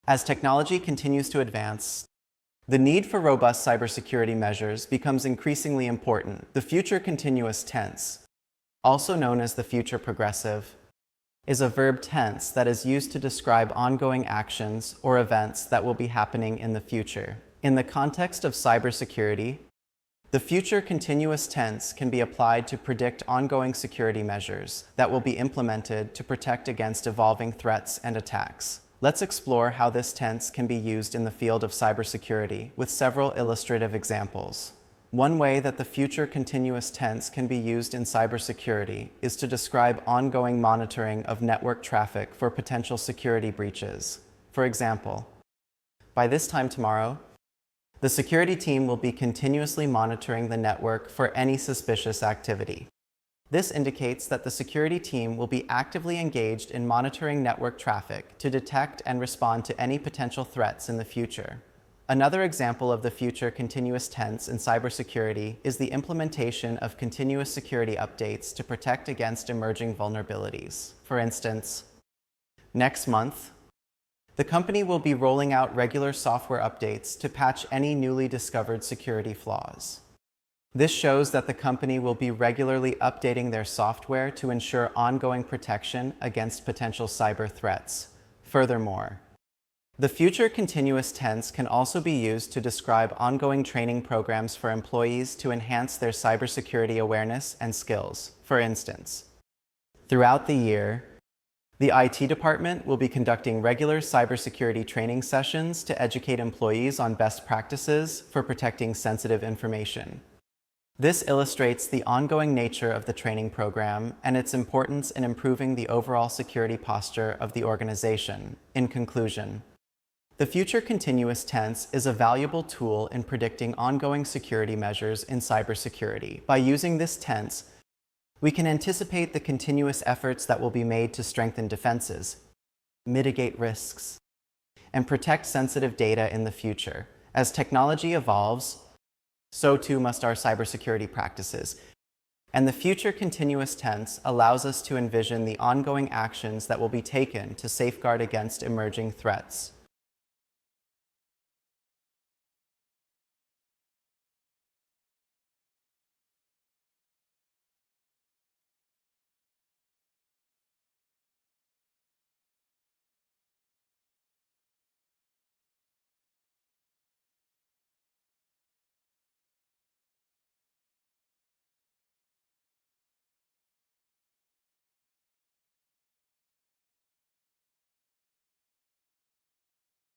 As technology continues to advance, the need for robust cybersecurity measures becomes increasingly important. The future continuous tense, also known as the future progressive, is a verb tense that is used to describe ongoing actions or events that will be happening in the future. In the context of cybersecurity, the future continuous tense can be applied to predict ongoing security measures that will be implemented to protect against evolving threats and attacks. Let's explore how this tense can be used in the field of cybersecurity with several illustrative examples. One way that the future continuous tense can be used in cybersecurity is to describe ongoing monitoring of network traffic for potential security breaches. For example, by this time tomorrow, the security team will be continuously monitoring the network for any suspicious activity. This indicates that the security team will be actively engaged in monitoring network traffic to detect and respond to any potential threats in the future. Another example of the future continuous tense in cybersecurity is the implementation of continuous security updates to protect against emerging vulnerabilities. For instance, next month, the company will be rolling out regular software updates to patch any newly discovered security flaws. This shows that the company will be regularly updating their software to ensure ongoing protection against potential cyber threats. Furthermore, the future continuous tense can also be used to describe ongoing training programs for employees to enhance their cybersecurity awareness and skills. For instance, throughout the year, the IT department will be conducting regular cybersecurity training sessions to educate employees on best practices for protecting sensitive information. This illustrates the ongoing nature of the training program and its importance in improving the overall security posture of the organization. In conclusion, the future continuous tense is a valuable tool in predicting ongoing security measures in cybersecurity. By using this tense, we can anticipate the continuous efforts that will be made to strengthen defenses, mitigate risks, and protect sensitive data in the future. As technology evolves, so too must our cybersecurity practices. And the future continuous tense allows us to envision the ongoing actions that will be taken to safeguard against emerging threats.